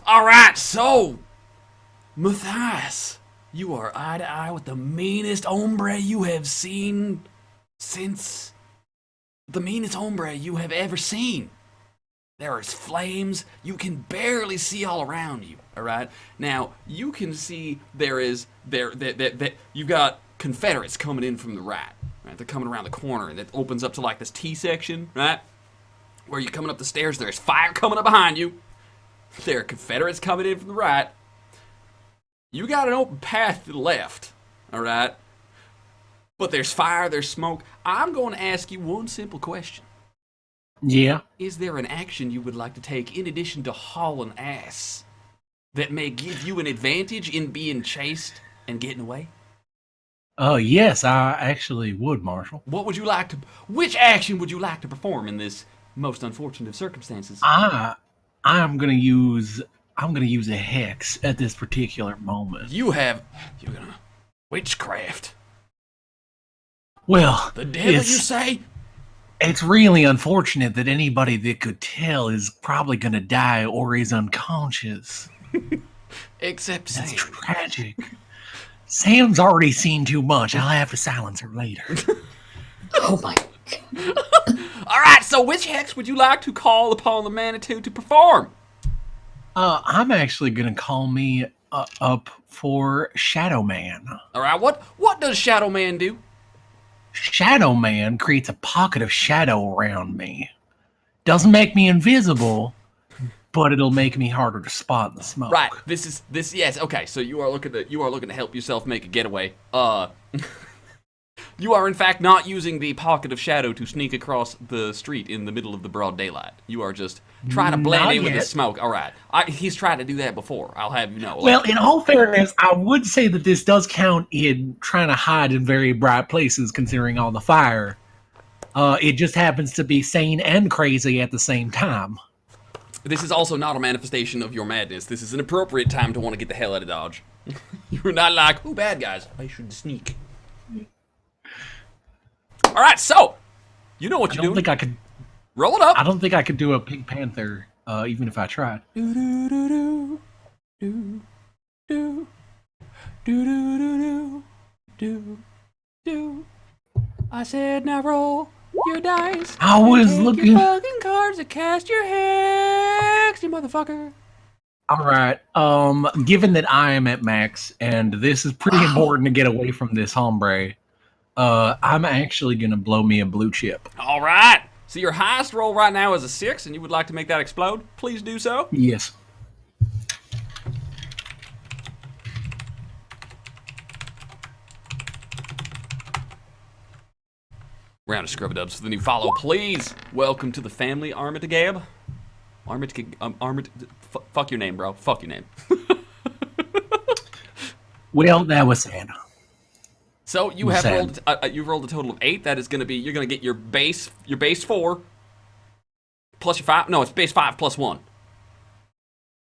All right, so Matthias, you are eye to eye with the meanest hombre you have seen since the meanest hombre you have ever seen. There is flames. You can barely see all around you. All right. Now you can see you've got Confederates coming in from the right. Right. They're coming around the corner, and it opens up to like this T section, right, where you're coming up the stairs. There's fire coming up behind you. There are Confederates coming in from the right. You got an open path to the left. All right. But there's fire. There's smoke. I'm going to ask you one simple question. Yeah. Is there an action you would like to take in addition to hauling ass that may give you an advantage in being chased and getting away? Yes, I actually would, Marshall. Which action would you like to perform in this most unfortunate of circumstances? I'm gonna use a hex at this particular moment. You're gonna witchcraft. Well, The devil, you say? It's really unfortunate that anybody that could tell is probably gonna die or is unconscious. Except That's Sam. tragic. Sam's already seen too much. I'll have to silence her later. Oh my god. All right, so which hex would you like to call upon the Manitou to perform? I'm actually gonna call me up for Shadow Man. All right, what does Shadow Man do? Shadow Man creates a pocket of shadow around me. Doesn't make me invisible, but it'll make me harder to spot in the smoke. Right. Yes. Okay. So you are looking to help yourself make a getaway. You are in fact not using the pocket of shadow to sneak across the street in the middle of the broad daylight. You are just trying to blend in with the smoke. All right. He's tried to do that before. I'll have you know. Well, in all fairness, I would say that this does count in trying to hide in very bright places, considering all the fire. It just happens to be sane and crazy at the same time. This is also not a manifestation of your madness. This is an appropriate time to want to get the hell out of Dodge. You're not like, ooh, bad guys. I should sneak. All right, so you know what you're doing. I don't think I could roll it up. I don't think I could do a Pink Panther, even if I tried. Do do do do do do do do do. I said now roll your dice. I was looking. Your fucking cards to cast your hex, you motherfucker. All right. Given that I am at max, and this is pretty important to get away from this hombre, I'm actually gonna blow me a blue chip. All right. So your highest roll right now is a 6, and you would like to make that explode? Please do so. Yes. Round of scrub-a-dubs for the new follow, please. Welcome to the family, Armitage. Fuck your name, bro. Fuck your name. Well, that was sad. So you have rolled. You've rolled a total of 8. That is going to be. You're going to get your base 4 plus your 5. No, it's base 5 plus 1.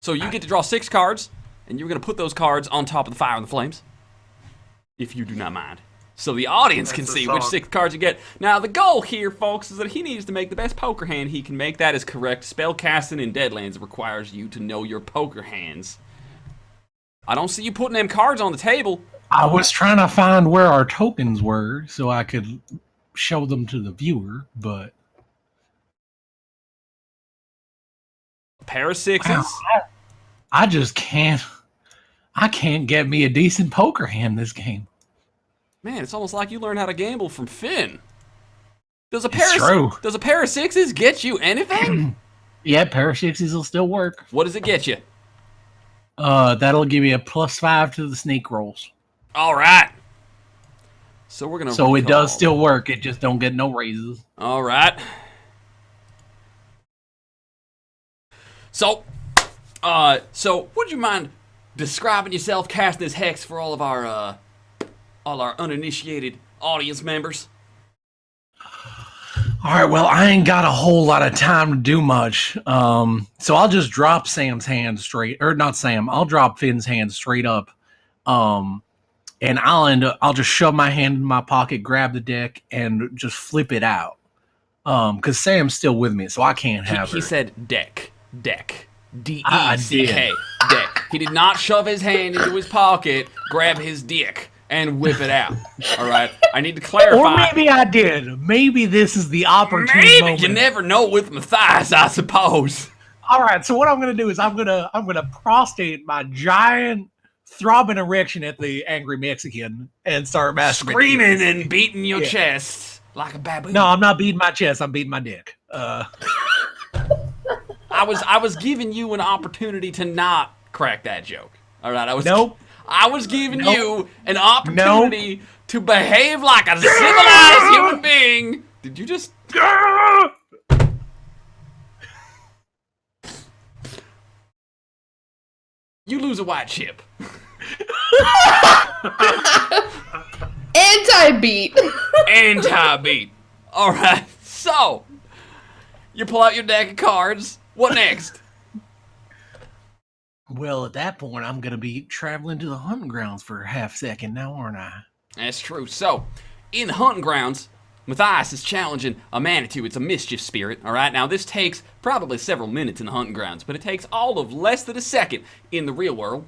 So you get to draw 6 cards, and you're going to put those cards on top of the fire and the flames, if you do not mind. So the audience can see which 6 cards you get. Now, the goal here, folks, is that he needs to make the best poker hand he can make. That is correct. Spellcasting in Deadlands requires you to know your poker hands. I don't see you putting them cards on the table. I was trying to find where our tokens were so I could show them to the viewer, but... A pair of 6s. Wow, I just can't... I can't get me a decent poker hand this game. Man, it's almost like you learned how to gamble from Finn. Does a pair of 6s get you anything? Yeah, pair of 6s will still work. What does it get you? That'll give you a +5 to the sneak rolls. All right. So we're gonna. So it does still work. It just don't get no raises. All right. So would you mind describing yourself, casting this hex for all our uninitiated audience members? All right, well, I ain't got a whole lot of time to do much. So I'll just drop Sam's hand straight, or not Sam. I'll drop Finn's hand straight up. And I'll just shove my hand in my pocket, grab the deck, and just flip it out. Because Sam's still with me, so I can't have her. He said deck. D-E-C-K. Dick. He did not shove his hand into his pocket, grab his dick, and whip it out. All right? I need to clarify. Or maybe I did. Maybe this is the opportune Maybe. moment. You never know with Matthias, I suppose. All right, so what I'm gonna do is I'm gonna prostate my giant throbbing erection at the angry Mexican and start masturbating. Screaming and beating your chest like a baboon. No, I'm not beating my chest. I'm beating my dick. I was giving you an opportunity to not crack that joke. All right, Nope. I was giving you an opportunity to behave like a civilized human being. Did you just? You lose a white chip. Anti-beat. Anti-beat. All right, so you pull out your deck of cards. What next? Well, at that point, I'm gonna be traveling to the hunting grounds for a half second now, aren't I? That's true. So, in the hunting grounds, Matthias is challenging a Manitou. It's a mischief spirit, all right? Now, this takes probably several minutes in the hunting grounds, but it takes all of less than a second in the real world,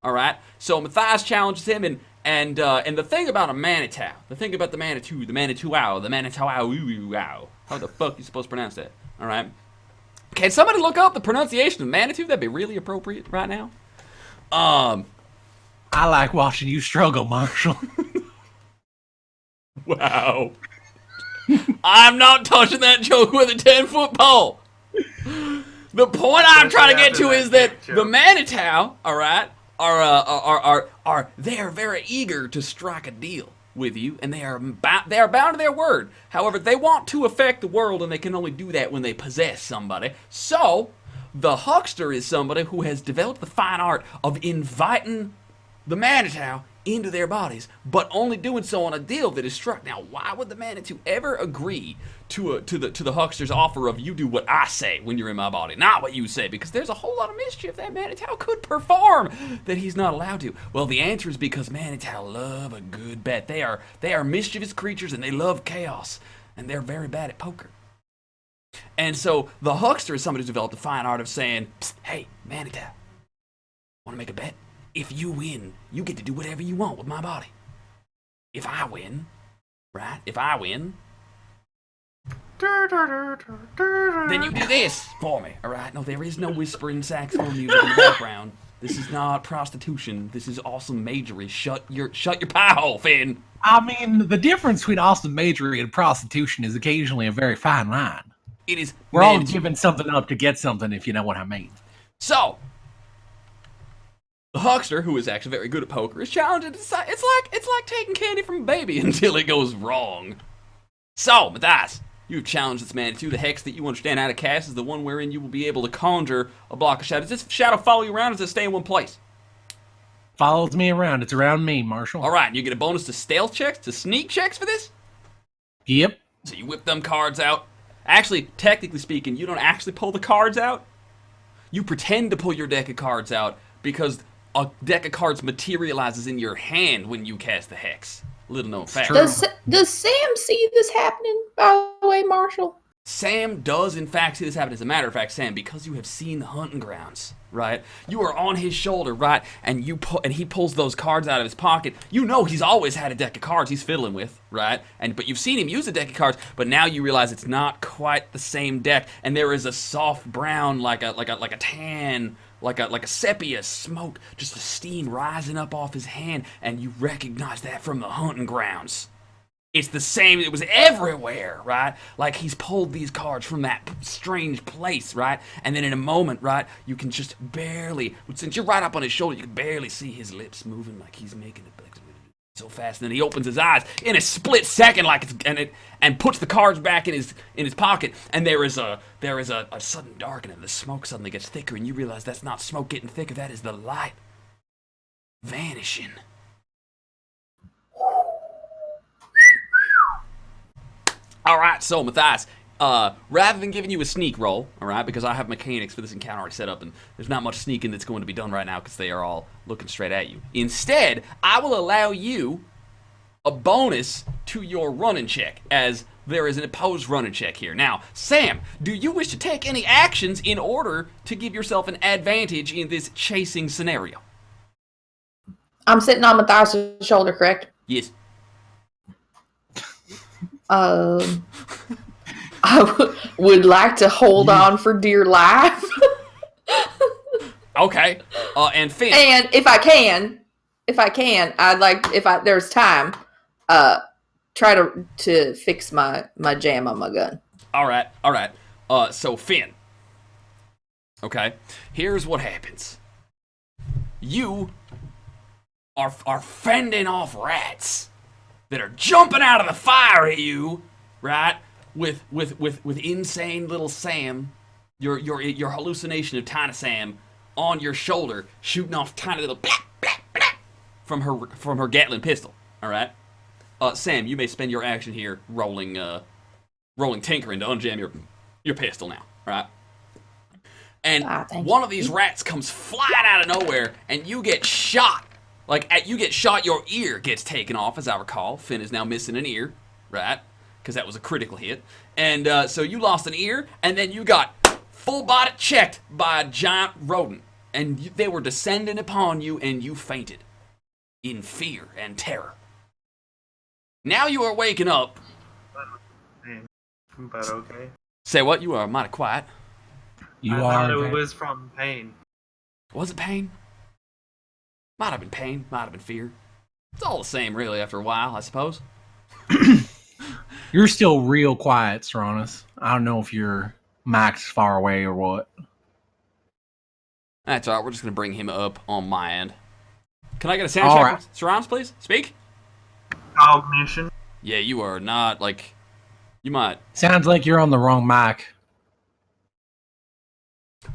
all right? So, Matthias challenges him, and the thing about a Manitou, the thing about the Manitou, the Manitou-ow, the Manitou-ow, how the fuck you supposed to pronounce that, all right? Can somebody look up the pronunciation of Manitou? That'd be really appropriate right now. I like watching you struggle, Marshall. Wow. I'm not touching that joke with a 10-foot pole. The point I'm trying to get to is that the Manitou, all right, they are very eager to strike a deal with you, and they are bound to their word. However, they want to affect the world, and they can only do that when they possess somebody. So, the huckster is somebody who has developed the fine art of inviting the Manitou into their bodies, but only doing so on a deal that is struck. Now, why would the Manitou ever agree to the huckster's offer of you do what I say when you're in my body, not what you say? Because there's a whole lot of mischief that Manitou could perform that he's not allowed to. Well, the answer is because Manitou love a good bet. They are mischievous creatures, and they love chaos, and they're very bad at poker. And so the huckster is somebody who's developed the fine art of saying, hey, Manitou, want to make a bet? If you win, you get to do whatever you want with my body. If I win, right? If I win, then you do this for me, all right? No, there is no whispering saxophone music in the background. This is not prostitution. This is awesome majory. Shut your pie hole, Finn. I mean, the difference between awesome majory and prostitution is occasionally a very fine line. It is. We're all giving something up to get something, if you know what I mean. So, the huckster, who is actually very good at poker, is challenging. It's like taking candy from a baby until it goes wrong. So, Matthias, you've challenged this Manitou. The hex that you understand how to cast is the one wherein you will be able to conjure a block of shadows. Does this shadow follow you around, or does it stay in one place? Follows me around. It's around me, Marshall. All right, and you get a bonus to stealth checks, to sneak checks for this? Yep. So you whip them cards out. Actually, technically speaking, you don't actually pull the cards out. You pretend to pull your deck of cards out because a deck of cards materializes in your hand when you cast the hex. Little known fact. Does Sam see this happening, by the way, Marshall? Sam does, in fact, see this happen. As a matter of fact, Sam, because you have seen the hunting grounds, right? You are on his shoulder, right? And he pulls those cards out of his pocket. You know he's always had a deck of cards he's fiddling with, right? But you've seen him use a deck of cards, but now you realize it's not quite the same deck, and there is a soft brown, like a tan, like a sepia smoke, just a steam rising up off his hand, and you recognize that from the hunting grounds. It's the same, it was everywhere, right? Like he's pulled these cards from that strange place, right? And then in a moment, right, you can just barely, since you're right up on his shoulder, you can barely see his lips moving like he's making it so fast. And then he opens his eyes in a split second, and puts the cards back in his pocket. And there is a sudden darkening. The smoke suddenly gets thicker, and you realize that's not smoke getting thicker. That is the light vanishing. All right, so Matthias, rather than giving you a sneak roll, all right, because I have mechanics for this encounter already set up, and there's not much sneaking that's going to be done right now because they are all looking straight at you. Instead, I will allow you a bonus to your running check, as there is an opposed running check here. Now, Sam, do you wish to take any actions in order to give yourself an advantage in this chasing scenario? I'm sitting on Matthias' shoulder, correct? Yes. I would like to hold on for dear life. Okay. And Finn. And if I can, I'd like, there's time, try to fix my jam on my gun. All right. So Finn. Okay. Here's what happens. You are fending off rats that are jumping out of the fire at you, right? With insane little Sam, your hallucination of Tiny Sam on your shoulder, shooting off tiny little blah, blah, blah, from her Gatling pistol. All right. Sam, you may spend your action here rolling tinkering to unjam your pistol now, right? And one of these rats comes flying out of nowhere, and you get shot. Your ear gets taken off, as I recall. Finn is now missing an ear, right? Because that was a critical hit. And so you lost an ear, and then you got full body checked by a giant rodent. And they were descending upon you, and you fainted in fear and terror. Now you are waking up. But okay. Say what? You are mighty quiet. I thought it was from pain. Was it pain? Might have been pain, might have been fear. It's all the same, really, after a while, I suppose. You're still real quiet, Serranus. I don't know if your mic's far away or what. That's all right. We're just going to bring him up on my end. Can I get a sound check? Right. Serranus, please? Speak. Cognition. Yeah, you are not, you might. Sounds like you're on the wrong mic.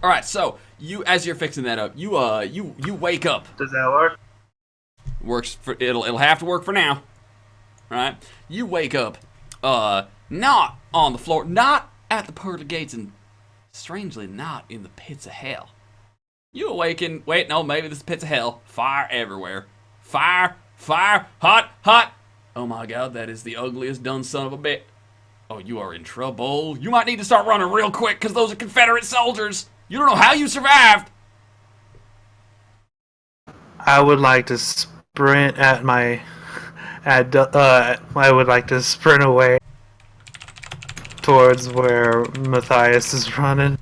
All right, so as you're fixing that up, you wake up. Does that work? It'll have to work for now. All right, you wake up, not on the floor, not at the pearly gates, and strangely not in the pits of hell. You awaken. Wait, no, maybe this is pits of hell. Fire everywhere. Fire, hot. Oh my God, that is the ugliest done son of a bitch. Oh, you are in trouble. You might need to start running real quick because those are Confederate soldiers. You don't know how you survived. I would like to sprint I would like to sprint away towards where Matthias is running.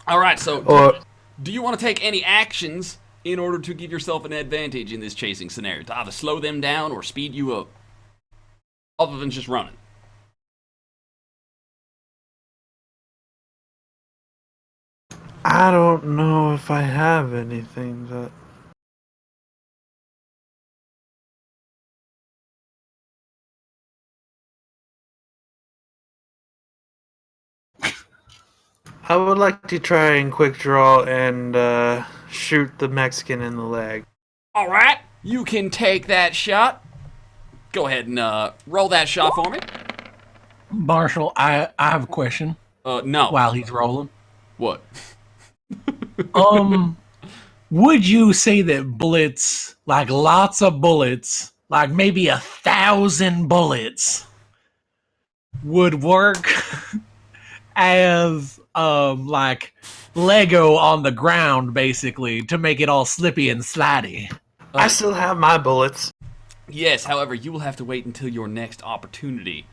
All right, so do you want to take any actions in order to give yourself an advantage in this chasing scenario? To either slow them down or speed you up? Other than just running. I don't know if I have anything that... I would like to try and quick draw and shoot the Mexican in the leg. All right, you can take that shot. Go ahead and roll that shot for me. Marshall, I have a question. No. While he's rolling. What? Would you say that bullets, like lots of bullets, like maybe 1,000 bullets, would work as like Lego on the ground, basically, to make it all slippy and slidey? I still have my bullets. Yes, however, you will have to wait until your next opportunity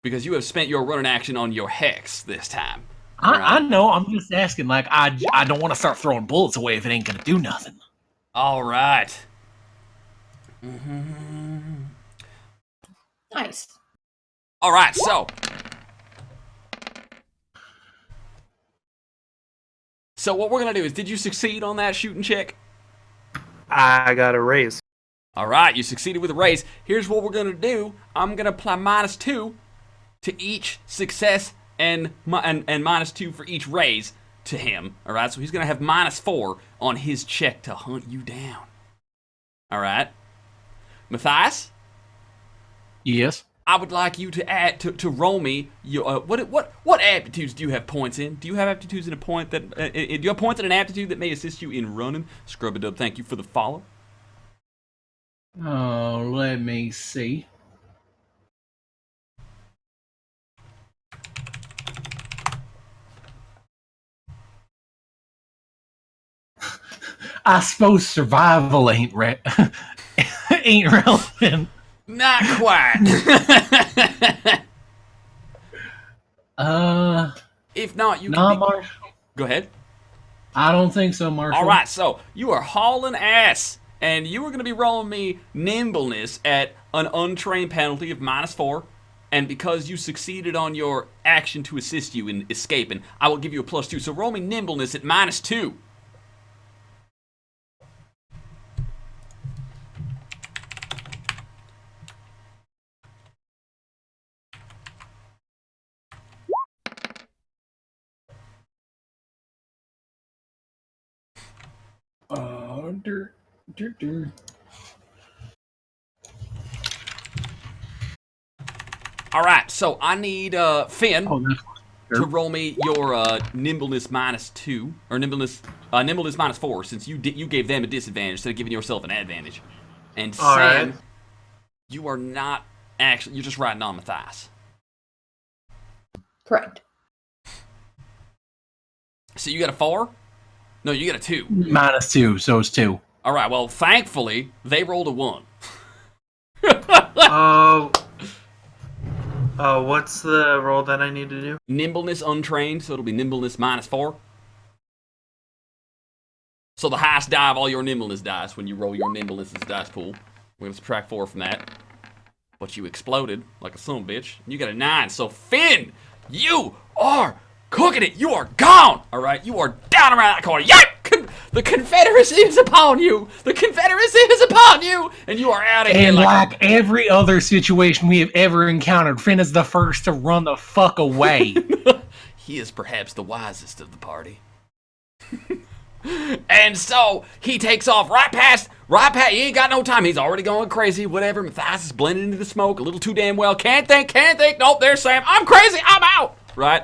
because you have spent your running action on your hex this time. I know. I'm just asking. Like, I don't want to start throwing bullets away if it ain't gonna do nothing. All right. Nice. All right. So what we're gonna do is, did you succeed on that shooting check? I got a raise. All right, you succeeded with a raise. Here's what we're gonna do. I'm gonna apply -2 to each success and -2 for each raise to him. All right, so he's gonna have -4 on his check to hunt you down. All right, Matthias. Yes. I would like you to add to roll me your what aptitudes do you have points in? Do you have aptitudes in a point that do you have points in an aptitude that may assist you in running? Scrub it up. Thank you for the follow. Oh, let me see. I suppose survival ain't ain't relevant. Not quite. If not, you can Marshall. Go ahead. I don't think so, Marshall. All right, so you are hauling ass, and you are going to be rolling me nimbleness at an untrained penalty of -4. And because you succeeded on your action to assist you in escaping, I will give you a +2. So roll me nimbleness at -2. All right, so I need Finn to roll me your nimbleness -2 or nimbleness -4, since you gave them a disadvantage instead of giving yourself an advantage. And All Sam, right. you are not actually, you're just riding on Matthias. Correct. So you got a 4? No, you got a 2. -2, so it's 2. All right, well, thankfully they rolled a 1. What's the roll that I need to do? Nimbleness untrained, so it'll be nimbleness -4. So the highest die of all your nimbleness dice when you roll your nimbleness dice pool. We're gonna subtract 4 from that. But you exploded like a son of a bitch. You got a 9. So Finn, you are cooking it. You are gone. All right, you are down around that corner. Yep! The Confederacy is upon you. The Confederacy is upon you, and you are out of here. And like every other situation we have ever encountered, Finn is the first to run the fuck away. He is perhaps the wisest of the party. And so he takes off right past. He ain't got no time. He's already going crazy. Whatever. Matthias is blending into the smoke a little too damn well. Can't think. Nope, there's Sam. I'm crazy. I'm out. Right?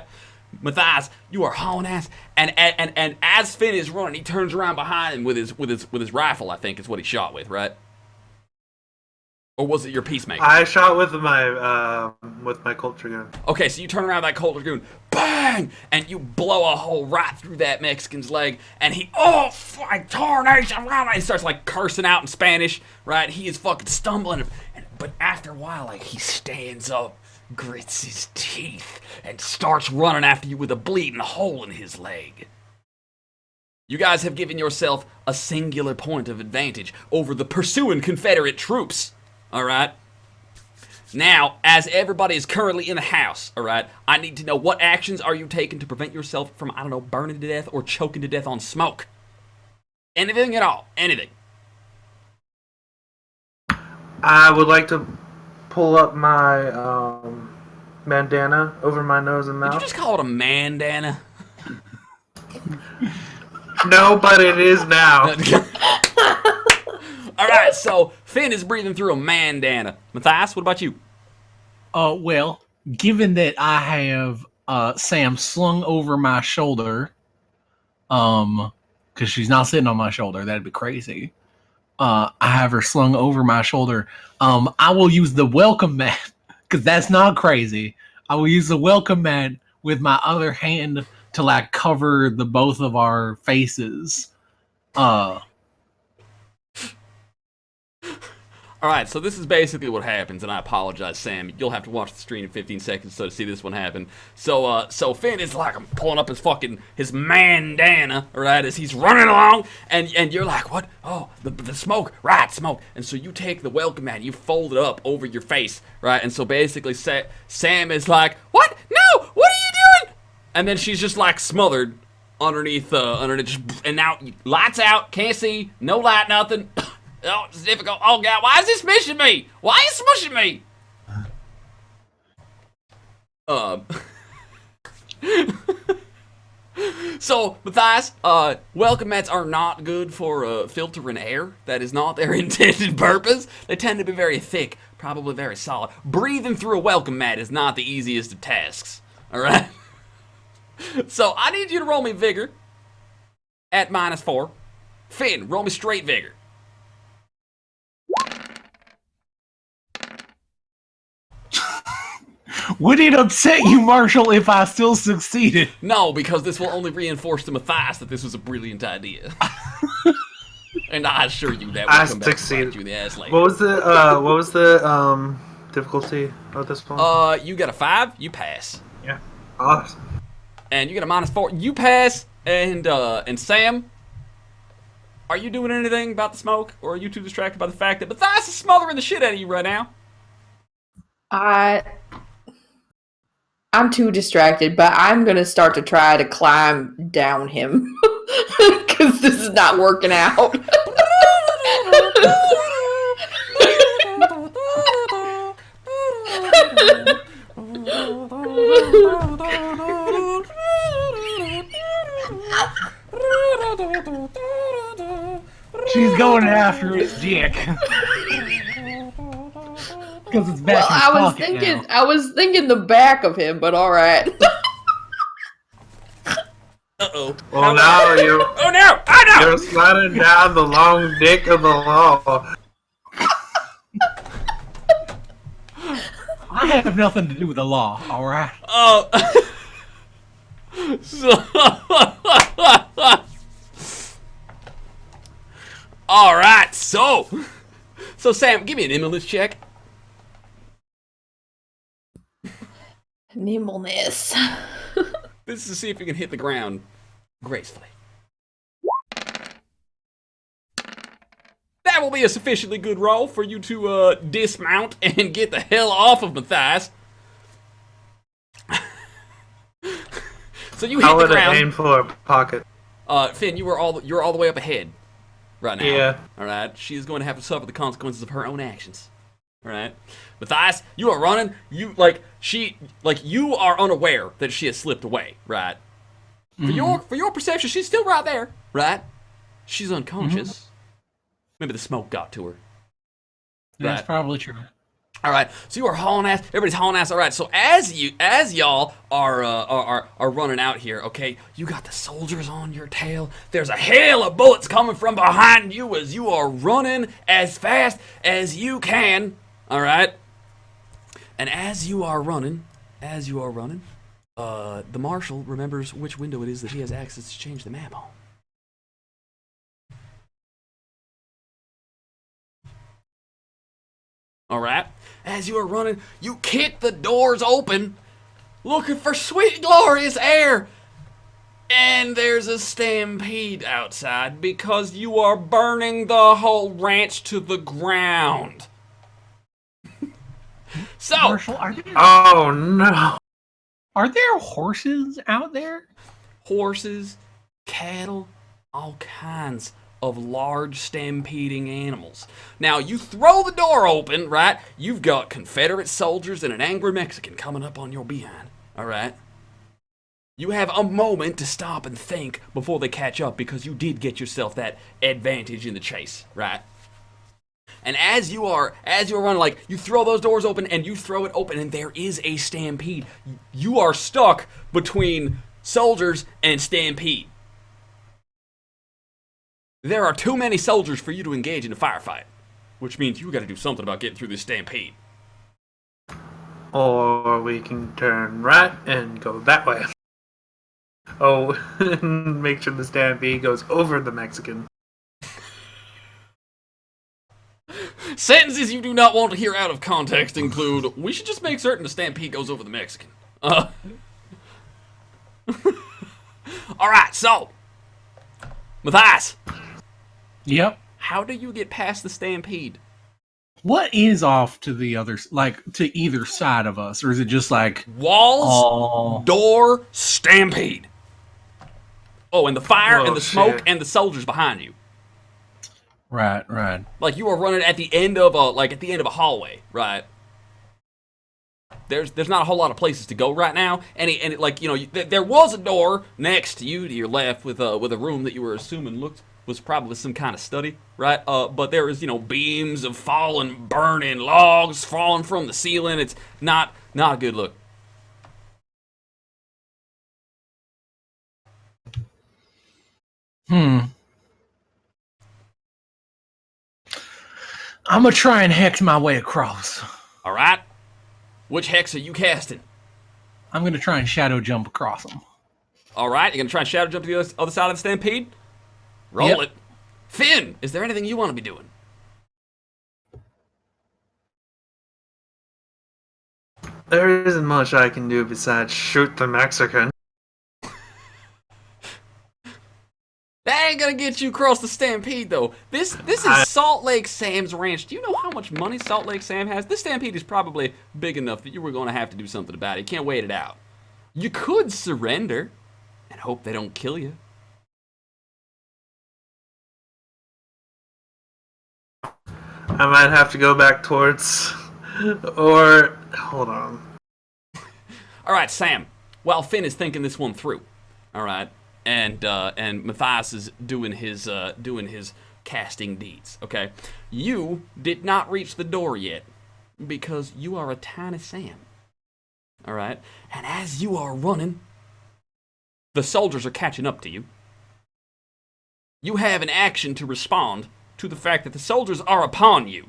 Matthias, you are hauling ass. And as Finn is running, he turns around behind him with his rifle, I think is what he shot with, right? Or was it your peacemaker? I shot with my Colt Dragoon. Okay, so you turn around that Colt Dragoon, bang, and you blow a hole right through that Mexican's leg, and he, like tarnation, he starts like cursing out in Spanish, right? He is fucking stumbling, but after a while, like he stands up, grits his teeth, and starts running after you with a bleeding hole in his leg. You guys have given yourself a singular point of advantage over the pursuing Confederate troops. All right? Now, as everybody is currently in the house, all right, I need to know what actions are you taking to prevent yourself from, I don't know, burning to death or choking to death on smoke? Anything at all. Anything. I would like to pull up my bandana over my nose and mouth. Did you just call it a mandana? No, but it is now. All right, so Finn is breathing through a mandana. Matthias, what about you? Well, given that I have Sam slung over my shoulder, because she's not sitting on my shoulder, that'd be crazy. I have her slung over my shoulder. I will use the welcome mat, because that's not crazy. I will use the welcome mat with my other hand to like cover the both of our faces. All right, so this is basically what happens, and I apologize, Sam. You'll have to watch the stream in 15 seconds to see this one happen. So Finn is like, I'm pulling up his mandana, right, as he's running along, and you're like, what? Oh, the smoke, right, smoke. And so you take the welcome mat, you fold it up over your face, right, and so basically Sam is like, what? No, what are you doing? And then she's just like smothered underneath, and now lights out, can't see, no light, nothing. Oh, it's difficult. Oh, God, why is he smishing me? Why are you smushing me? So, Matthias, welcome mats are not good for filtering air. That is not their intended purpose. They tend to be very thick, probably very solid. Breathing through a welcome mat is not the easiest of tasks, all right? So, I need you to roll me vigor at -4. Finn, roll me straight vigor. Would it upset you, Marshall, if I still succeeded? No, because this will only reinforce to Matthias that this was a brilliant idea. And I assure you that will I come back and succeeded. bite you in the ass later. What was the difficulty of this one? You got a 5, you pass. Yeah. Awesome. And you get a -4, you pass. And Sam, are you doing anything about the smoke, or are you too distracted by the fact that Matthias is smothering the shit out of you right now? I'm too distracted, but I'm gonna start to try to climb down him because this is not working out. She's going after his dick. Because it's back in his pocket now. I was thinking the back of him, but all right. Uh-oh. Well, now you. Oh no! Oh no! You're sliding down the long dick of the law. I have nothing to do with the law, alright? Oh. Alright, so Sam, give me an nimbleness check. Nimbleness. This is to see if you can hit the ground gracefully. That will be a sufficiently good roll for you to dismount and get the hell off of Matthias. So you hit I the would have ground. aimed for a pocket. Finn, you're all the way up ahead right now. Yeah. All right. She is going to have to suffer the consequences of her own actions. All right. Matthias, you are running. You you are unaware that she has slipped away. Right. For your perception, she's still right there. Right. She's unconscious. Maybe the smoke got to her. That's probably true. All right, so you are hauling ass. Everybody's hauling ass. All right, so as y'all are running out here, okay, you got the soldiers on your tail. There's a hail of bullets coming from behind you as you are running as fast as you can. All right, and as you are running, the marshal remembers which window it is that he has access to change the map on. All right. As you are running, you kick the doors open, looking for sweet, glorious air. And there's a stampede outside because you are burning the whole ranch to the ground. So, Marshall, Oh no! are there horses out there? horses, cattle, all kinds of large stampeding animals. Now, you throw the door open, right? You've got Confederate soldiers and an angry Mexican coming up on your behind, all right? You have a moment to stop and think before they catch up because you did get yourself that advantage in the chase, right? And as you are running, like, you throw those doors open and you throw it open and there is a stampede. You are stuck between soldiers and stampede. There are too many soldiers for you to engage in a firefight, which means you got to do something about getting through this stampede. Or we can turn right and go that way. Oh, make sure the stampede goes over the Mexican. Sentences you do not want to hear out of context include, we should just make certain the stampede goes over the Mexican. Alright, so, Matthias. Yep. How do you get past the stampede? What is off to the other, like, to either side of us? Or is it just like... Walls, door, stampede. Oh, and the fire and the smoke shit. and the soldiers behind you. Right, right. Like you are running at the end of a hallway, right? There's not a whole lot of places to go right now, and there was a door next to you to your left with a room that you were assuming was probably some kind of study, right? But there is beams of fallen, burning logs falling from the ceiling. It's not a good look. I'm gonna try and hex my way across. All right. Which hex are you casting? I'm gonna try and shadow jump across them. All right, you're gonna try and shadow jump to the other side of the stampede. Roll it. Finn, is there anything you want to be doing? There isn't much I can do besides shoot the Mexican. That ain't gonna get you across the Stampede, though. This is Salt Lake Sam's ranch. Do you know how much money Salt Lake Sam has? This Stampede is probably big enough that you were gonna have to do something about it. You can't wait it out. You could surrender and hope they don't kill you. I might have to go back towards... Or... Hold on. All right, Sam. While Finn is thinking this one through, all right, and Matthias is doing his casting deeds. Okay, you did not reach the door yet because you are a tiny Sam. All right, and as you are running, the soldiers are catching up to you. You have an action to respond to the fact that the soldiers are upon you.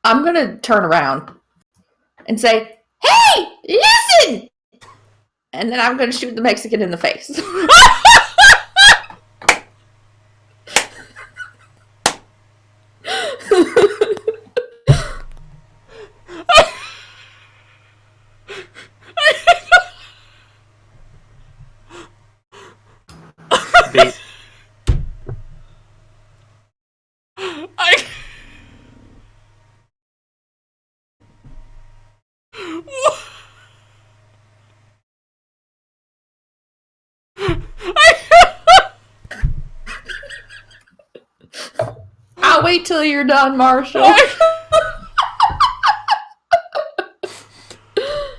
I'm gonna turn around and say, "Hey, listen!" And then I'm gonna shoot the Mexican in the face. I'll wait till you're done, Marshall.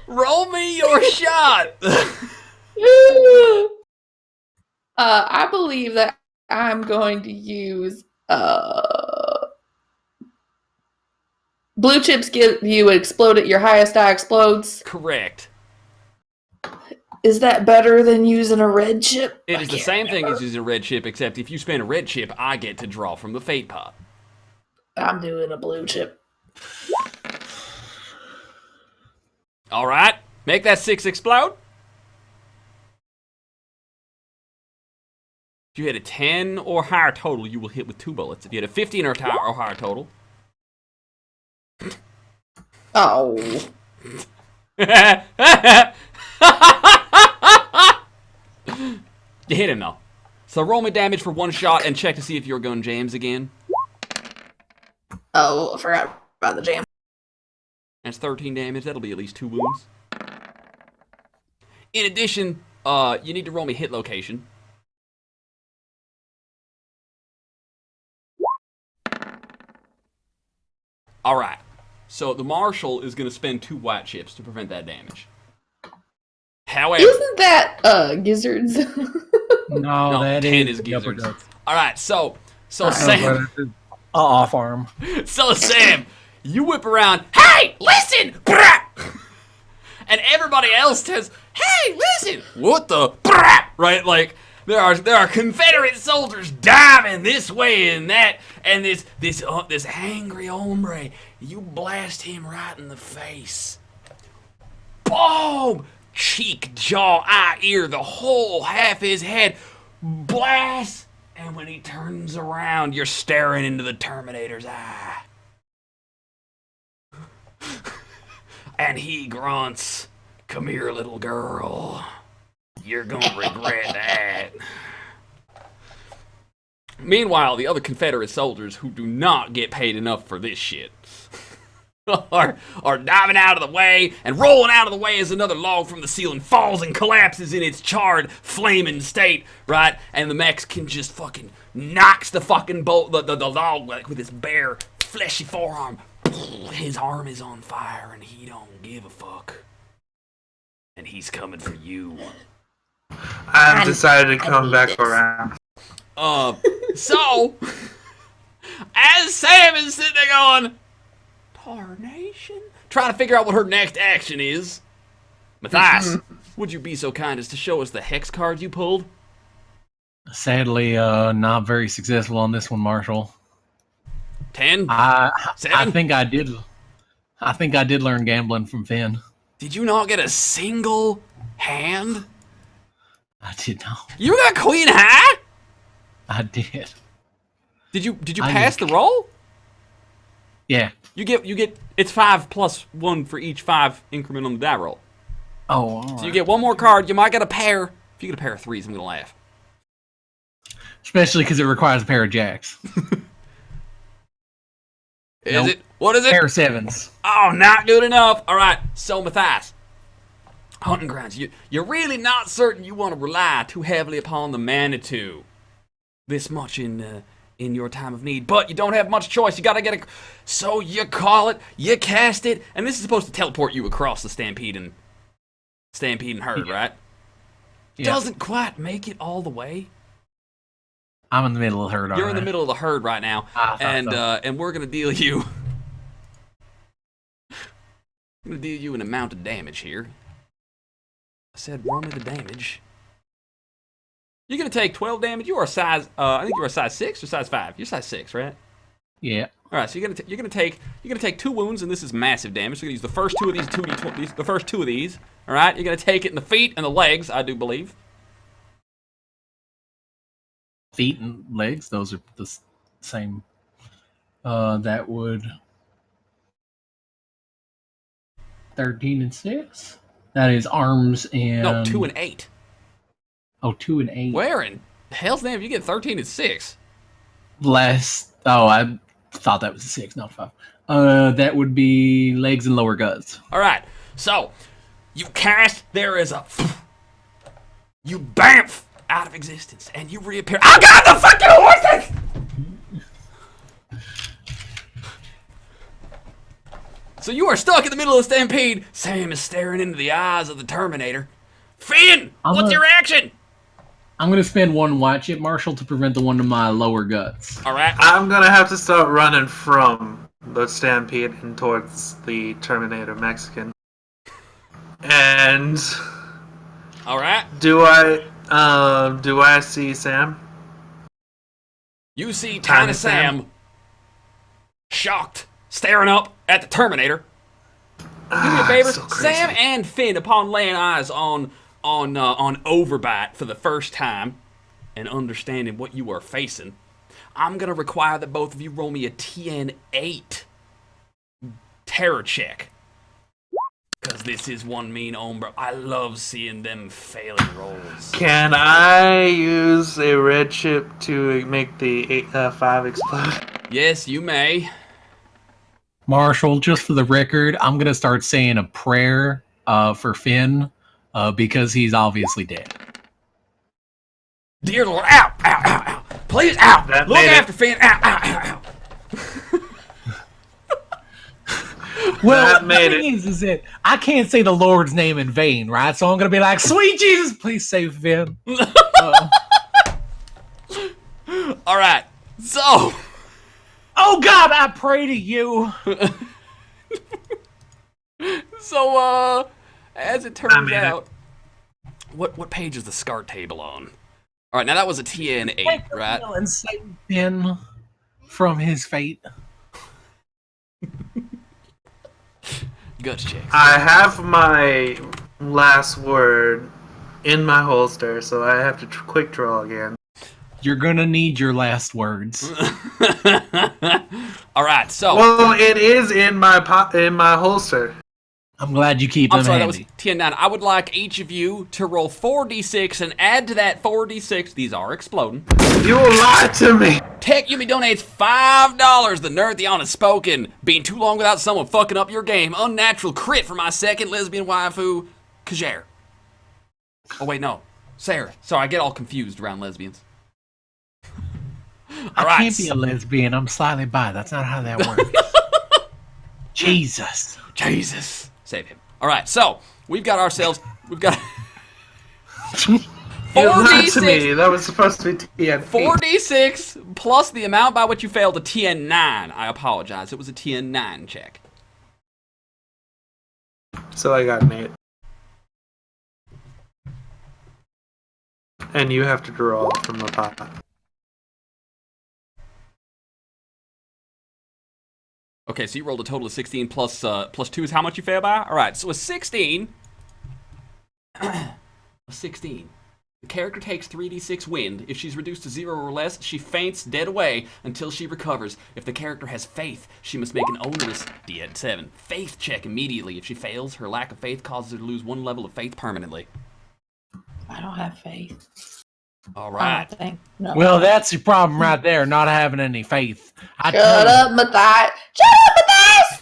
Roll me your shot. I believe that I'm going to use blue chips give you explode at your highest die explodes. Correct. Is that better than using a red chip? It is the same thing as using a red chip, except if you spend a red chip, I get to draw from the fate pot. I'm doing a blue chip. All right, make that 6 explode. If you hit a 10 or higher total, you will hit with 2 bullets. If you hit a 15 or higher total. Oh. You hit him, though. So roll me damage for 1 shot and check to see if you're going jams again. Oh, I forgot about the jam. That's 13 damage. That'll be at least 2 wounds. In addition, you need to roll me hit location. All right. So the Marshal is going to spend 2 white chips to prevent that damage. However, isn't that gizzards? No, that 10 is gizzards. All right, so Sam, off arm. So Sam, you whip around. Hey, listen! And everybody else says, "Hey, listen!" What the? Right, like there are Confederate soldiers diving this way and that, and this angry hombre. You blast him right in the face. Boom! Cheek, jaw, eye, ear, the whole half his head. Blast! And when he turns around, you're staring into the Terminator's eye. And he grunts, "Come here, little girl. You're gonna regret that." Meanwhile, the other Confederate soldiers who do not get paid enough for this shit are diving out of the way and rolling out of the way as another log from the ceiling falls and collapses in its charred, flaming state, right? And the Mexican just fucking knocks the fucking the log like with his bare, fleshy forearm. His arm is on fire and he don't give a fuck. And he's coming for you. I've decided to come back around. So, as Sam is sitting there going, "Tarnation?" trying to figure out what her next action is, Matthias, would you be so kind as to show us the hex card you pulled? Sadly, not very successful on this one, Marshall. 10? I 7? think I did. I think I did learn gambling from Finn. Did you not get a single hand? I did not. You got queen high? I did. Did you pass the roll? Yeah. You get it's 5 plus 1 for each 5 increment on the die roll. Oh, all So right. you get one more card. You might get a pair. If you get a pair of 3s, I'm gonna laugh. Especially because it requires a pair of jacks. Is it? What is it? Pair of 7s. Oh, not good enough. All right. So Matthias, hunting grounds. You're really not certain you want to rely too heavily upon the Manitou this much in your time of need, but you don't have much choice. You gotta get a. So you call it, you cast it, and this is supposed to teleport you across the Stampede and herd, right? Yeah. Doesn't quite make it all the way. I'm in the middle of the herd. You're in the middle of the herd right now, and so. And we're gonna deal you. I'm gonna deal you an amount of damage here. I said, roll me the damage. You're gonna take 12 damage. You are a size. I think you are a size 6 or size 5. You're size 6, right? Yeah. All right. So you're gonna take 2 wounds, and this is massive damage. So you're gonna use the first 2 of these 2d20. The first 2 of these. All right. You're gonna take it in the feet and the legs. I do believe. Feet and legs, those are the same. That would 13 and 6. That is arms and No, 2 and 8. Oh, 2 and 8. Where in hell's name you get 13 and 6? Less. Oh, I thought that was a 6, not 5. That would be legs and lower guts. All right. So you cast. There is a. You bamf out of existence, and you reappear. Oh God, the fucking horses! So you are stuck in the middle of the stampede. Sam is staring into the eyes of the Terminator. Finn, what's your action? I'm going to spend 1 white chip, Marshall, to prevent the one to my lower guts. All right. I'm gonna have to start running from the stampede and towards the Terminator Mexican. And All right. do I see Sam? You see Tiny Tiny Sam, shocked, staring up at the Terminator. Do me a favor, So crazy. Sam and Finn, upon laying eyes on Overbite for the first time and understanding what you are facing, I'm gonna require that both of you roll me a TN8 terror check. Because this is one mean hombre. I love seeing them failing rolls. Can I use a red chip to make the 5 explode? Yes, you may. Marshall, just for the record, I'm going to start saying a prayer for Finn because he's obviously dead. Dear Lord, ow, ow, ow, ow. Please, ow. That Look made it. after Finn, ow, ow, ow, ow. Well, That the made thing is that I can't say the Lord's name in vain, right? So I'm going to be like, sweet Jesus, please save Finn. All right, so. Oh, God, I pray to you. So, as it turns made it. out, what page is the SCART table on? All right, now that was a TN8, right? And save Finn from his fate. Guts checks. I have my last word in my holster, so I have to quick draw again. You're going to need your last words. All right, so. Well, it is in my holster. I'm glad you keep I'm them sorry, handy. that was TN9. I would like each of you to roll 4d6 and add to that 4d6. These are exploding. You lied to me. Tech Yumi donates $5. The nerd the honest spoken. Being too long without someone fucking up your game. Unnatural crit for my second lesbian waifu, Kajer. Oh wait, no, Sarah. Sorry, I get all confused around lesbians. All right. I can't be a lesbian. I'm slightly bi. That's not how that works. Jesus. Save him. All right, so we've got 4D6. You lied to 4d6. me. That was supposed to be TN8. 4d6 plus the amount by which you failed a TN9. I apologize. It was a TN9 check. So I got an 8. And you have to draw from the pot. Okay, so you rolled a total of 16 plus 2 is how much you fail by? All right, so a 16. A 16. The character takes 3d6 wind. If she's reduced to 0 or less, she faints dead away until she recovers. If the character has faith, she must make an onerous D7 faith check immediately. If she fails, her lack of faith causes her to lose 1 level of faith permanently. I don't have faith. All right. No. Well, that's your problem right there, not having any faith. Shut up, Matthias. Shut up, Matthias!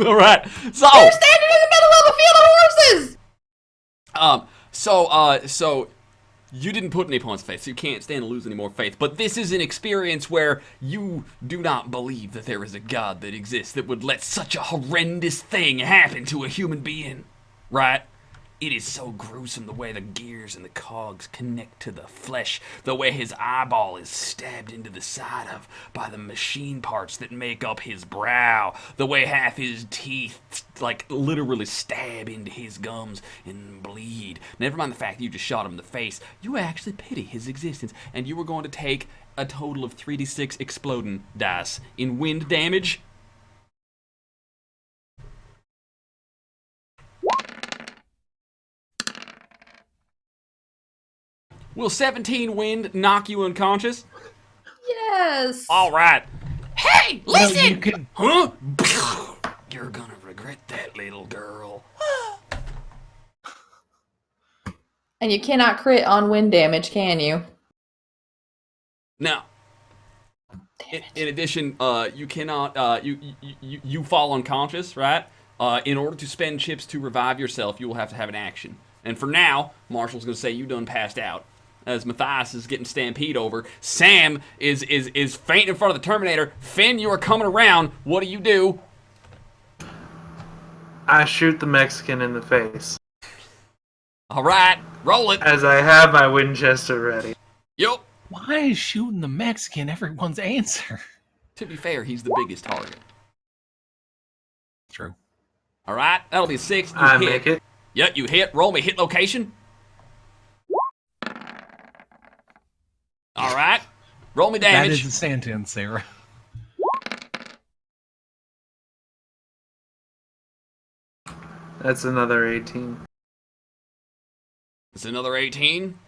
All right. So You're standing in the middle of a field of horses! So you didn't put any points of faith, so you can't stand to lose any more faith. But this is an experience where you do not believe that there is a God that exists that would let such a horrendous thing happen to a human being, right? It is so gruesome the way the gears and the cogs connect to the flesh, the way his eyeball is stabbed into the side of by the machine parts that make up his brow, the way half his teeth like literally stab into his gums and bleed. Never mind the fact that you just shot him in the face, you actually pity his existence, and you were going to take a total of 3d6 exploding dice in wind damage. Will 17 wind knock you unconscious? Yes. All right. Hey, listen! Well, Huh? You're gonna regret that, little girl. And you cannot crit on wind damage, can you? Now, in addition, you cannot. You fall unconscious, right? In order to spend chips to revive yourself, you will have to have an action. And for now, Marshall's gonna say you done passed out. As Matthias is getting stampede over, Sam is fainting in front of the Terminator. Finn, you are coming around. What do you do? I shoot the Mexican in the face. All right, roll it. As I have my Winchester ready. Yup. why is shooting the Mexican everyone's answer? To be fair, he's the biggest target. True. All right, that'll be a 6. You I hit. make it. Yep, you hit. Roll me hit location. All right. Roll me That damage. is a sentence, Sarah. That's another 18. It's another 18.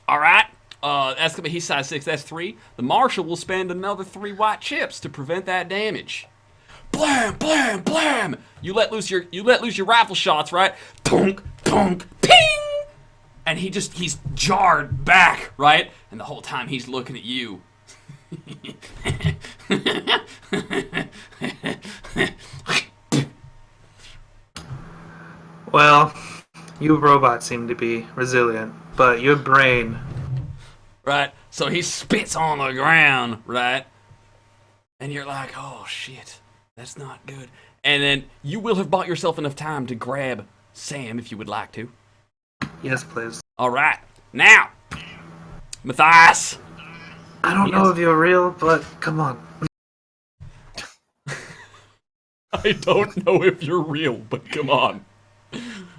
All right. That's going to be his size 6. That's 3. The Marshal will spend another 3 white chips to prevent that damage. Blam, blam, blam. You let loose your rifle shots, right? Tonk, tonk, ping. And he's jarred back, right? And the whole time he's looking at you. Well, you robots seem to be resilient, but your brain... Right? So he spits on the ground, right? And you're like, oh shit, that's not good. And then you will have bought yourself enough time to grab Sam if you would like to. Yes, please. All right. Now, Matthias. I don't know if you're real, but come on. I don't know if you're real, but come on.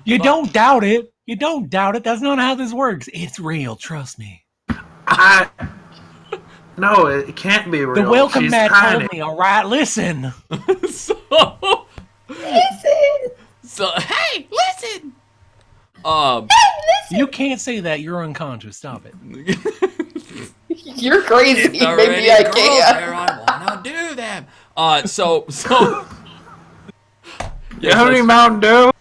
You don't doubt it. You don't doubt it. That's not how this works. It's real. Trust me. No, it can't be real. The welcome She's mat tiny. told me, all right? Listen. So hey, listen. You can't say that. You're unconscious. Stop it. You're crazy. If there are Maybe any I girls can. there, I wanna do them. So. You have any Mountain Dew?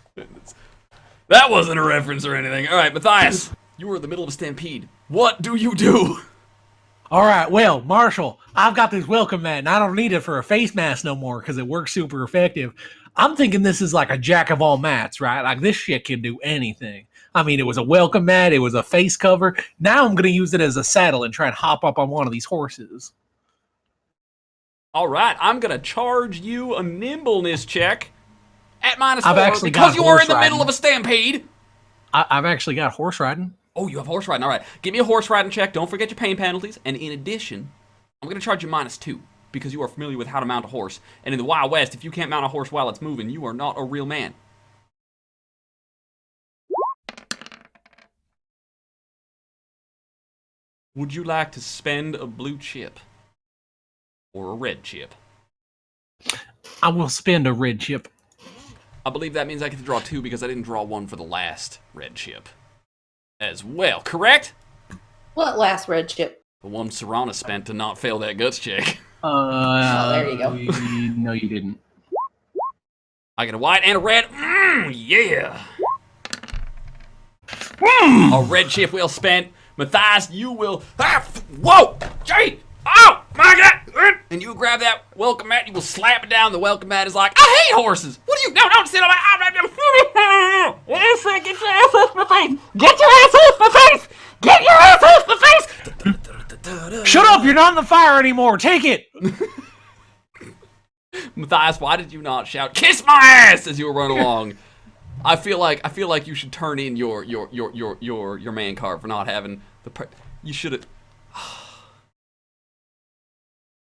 That wasn't a reference or anything. All right, Matthias, you were in the middle of a stampede. What do you do? All right, well, Marshall, I've got this welcome mat, and I don't need it for a face mask no more because it works super effective. I'm thinking this is like a jack of all mats, right? Like this shit can do anything. I mean, it was a welcome mat, it was a face cover. Now I'm going to use it as a saddle and try and hop up on one of these horses. All right, I'm gonna charge you a nimbleness check at -4 I've actually because got you are in horse the middle riding. of a stampede. I've actually got horse riding. Oh, you have horse riding. All right, give me a horse riding check. Don't forget your pain penalties. And in addition, I'm gonna charge you -2 because you are familiar with how to mount a horse. And in the Wild West, if you can't mount a horse while it's moving, you are not a real man. Would you like to spend a blue chip or a red chip? I will spend a red chip. I believe that means I get to draw 2 because I didn't draw 1 for the last red chip. as well, correct? What last red chip? The one Serrana spent to not fail that guts check. There you go. No, you didn't. I get a white and a red. Yeah. A red chip well spent. Matthias, you will. Whoa! Gee! Oh! My God! And you grab that welcome mat, you will slap it down. The welcome mat is like, I hate horses! What do you. No, don't sit on my. Get your ass off my face! Get your ass off my face! Get your ass off my face! Shut up! You're not in the fire anymore. Take it. Matthias, why did you not shout "Kiss my ass" as you were running along? I feel like you should turn in your man card for not having the. You should have.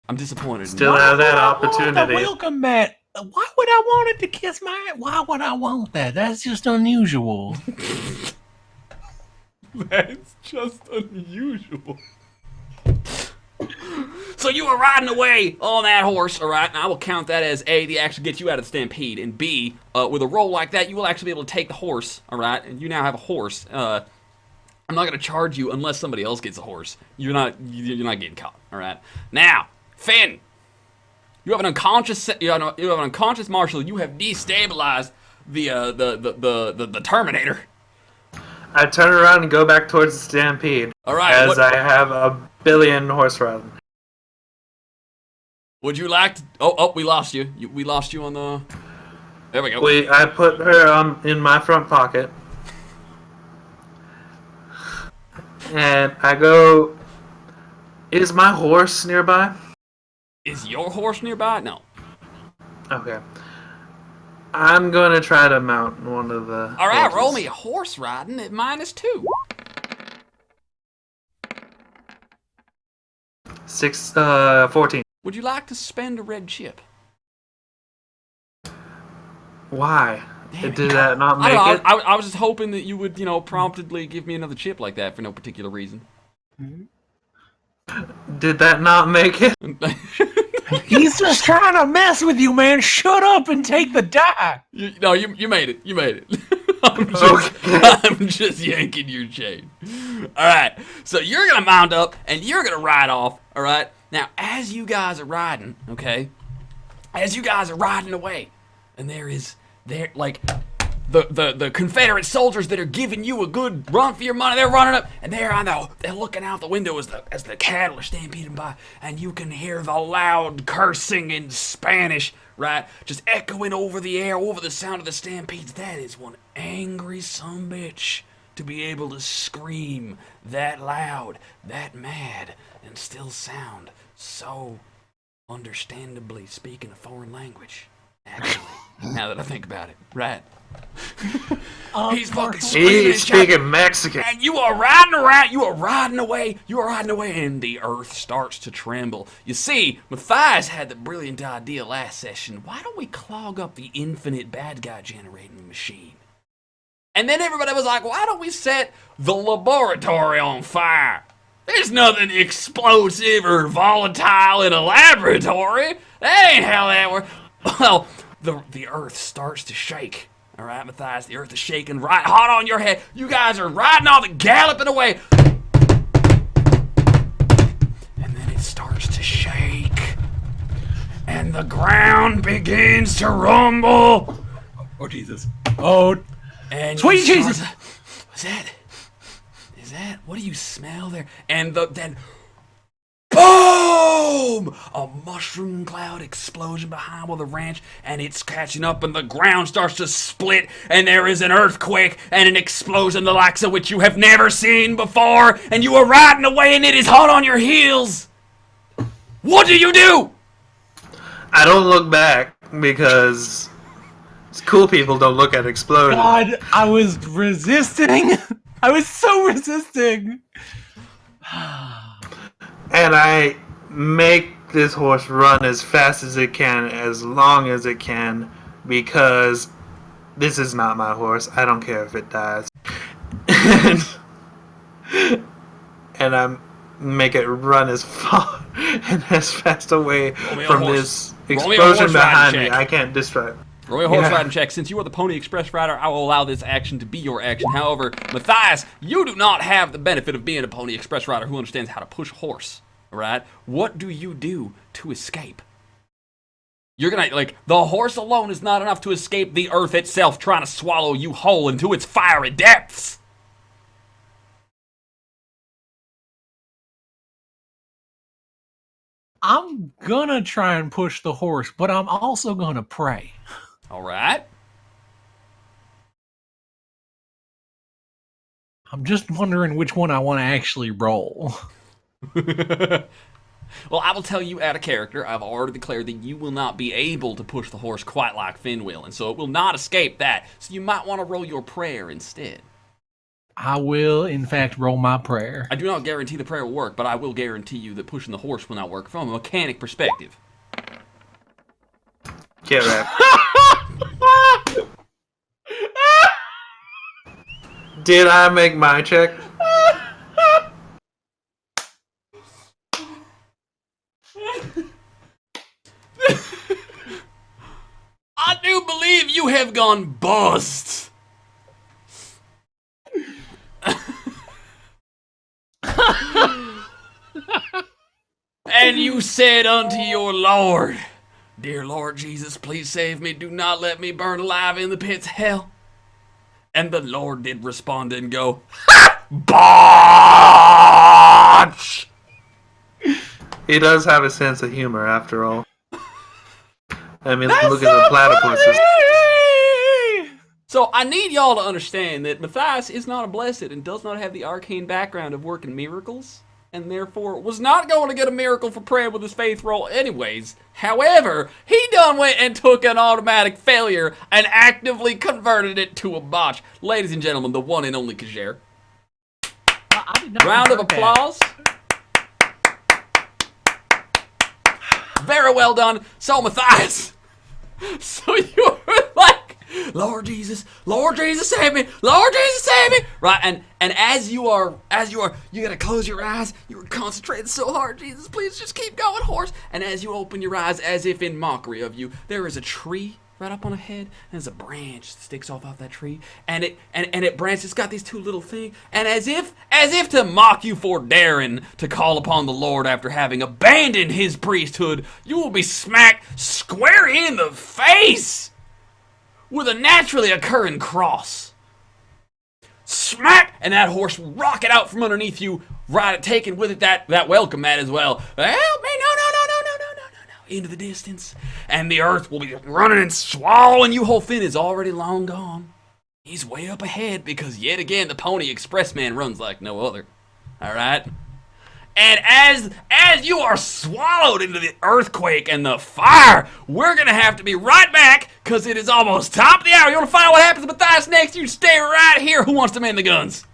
I'm disappointed. Still have that opportunity. The welcome mat. Why would I want it to kiss my? Why would I want that? That's just unusual. That's just unusual. So you are riding away on that horse, all right? And I will count that as A, the actually gets you out of the stampede, and B, with a roll like that, you will actually be able to take the horse, all right? And you now have a horse. I'm not gonna charge you unless somebody else gets a horse. You're not getting caught, all right? Now, Finn, you have an unconscious marshal. You have destabilized the Terminator. I turn around and go back towards the stampede. All right. As I have a billion horse riding. Would you like to? Oh, we lost you. We lost you on the. There we go. I put her in my front pocket. And I go, is my horse nearby? Is your horse nearby? No. Okay. I'm going to try to mount one of the All right, horses. roll me a horse riding at -2. 14. Would you like to spend a red chip? Why? Damn it. Did that not I make don't know, it? I was just hoping that you would, promptedly give me another chip like that for no particular reason. Did that not make it? He's just trying to mess with you, man. Shut up and take the die. You made it. You made it. I'm just yanking your chain. All right. So you're going to mount up and you're going to ride off. All right. Now, as you guys are riding, okay, as you guys are riding away, and the Confederate soldiers that are giving you a good run for your money, they're running up, and they're looking out the window as the cattle are stampeding by, and you can hear the loud cursing in Spanish, right, just echoing over the air, over the sound of the stampedes. That is one angry sumbitch to be able to scream that loud, that mad, and still sound so understandably speaking a foreign language. Actually, now that I think about it, right? He's fucking screaming. He's speaking Mexican. And you are riding around. You are riding away. And the earth starts to tremble. You see, Matthias had the brilliant idea last session. Why don't we clog up the infinite bad guy generating machine? And then everybody was like, why don't we set the laboratory on fire? There's nothing explosive or volatile in a laboratory. That ain't how that works. Well, the earth starts to shake. All right, Matthias, the earth is shaking right hot on your head. You guys are riding off and galloping away. And then it starts to shake. And the ground begins to rumble. Oh, Jesus. Oh, and sweet Jesus. What's that? Is that? What do you smell there? And then... boom! A mushroom cloud explosion behind the ranch, and it's catching up, and the ground starts to split, and there is an earthquake and an explosion the likes of which you have never seen before, and you are riding away, and it is hot on your heels. What do you do? I don't look back because cool people don't look at explosions. God, I was resisting. I was so resisting. And I make this horse run as fast as it can, as long as it can, because this is not my horse. I don't care if it dies. And I make it run as far and as fast away from this explosion behind me. I can't distract. Roll a horse riding check. Since you are the Pony Express rider, I will allow this action to be your action. However, Matthias, you do not have the benefit of being a Pony Express rider who understands how to push a horse. All right? What do you do to escape? You're gonna, like, the horse alone is not enough to escape the earth itself trying to swallow you whole into its fiery depths. I'm gonna try and push the horse, but I'm also gonna pray. All right. I'm just wondering which one I want to actually roll. Well, I will tell you out of character, I've already declared that you will not be able to push the horse quite like Finn will, and so it will not escape that. So you might want to roll your prayer instead. I will, in fact, roll my prayer. I do not guarantee the prayer will work, but I will guarantee you that pushing the horse will not work from a mechanic perspective. Get right. Did I make my check? I do believe you have gone bust. And you said unto your Lord, Dear Lord Jesus, please save me. Do not let me burn alive in the pits of hell. And the Lord did respond and go, Botch! He does have a sense of humor, after all. I mean, look at the platypuses. So I need y'all to understand that Matthias is not a blessed and does not have the arcane background of working miracles, and therefore was not going to get a miracle for prayer with his faith roll anyways. However, he done went and took an automatic failure and actively converted it to a botch. Ladies and gentlemen, the one and only Kjaer. Round of applause. Very well done. So Matthias. So you were like, Lord Jesus, save me, Lord Jesus, save me. Right, and as you gotta close your eyes. You were concentrating so hard, Jesus, please just keep going, horse. And as you open your eyes, as if in mockery of you, there is a tree right up on a head, and there's a branch that sticks off that tree, and it branches. It's got these two little things, and as if to mock you for daring to call upon the Lord after having abandoned his priesthood, you will be smacked square in the face with a naturally occurring cross. Smack, and that horse will rocket out from underneath you, right, taking with it that welcome mat as well. Help me, no, into the distance, and the earth will be running and swallowing you whole. Finn is already long gone. He's way up ahead because yet again the Pony Express man runs like no other. All right, and as you are swallowed into the earthquake and the fire, we're gonna have to be right back because it is almost top of the hour. You want to find out what happens to Matthias next? You stay right here. Who wants to man the guns?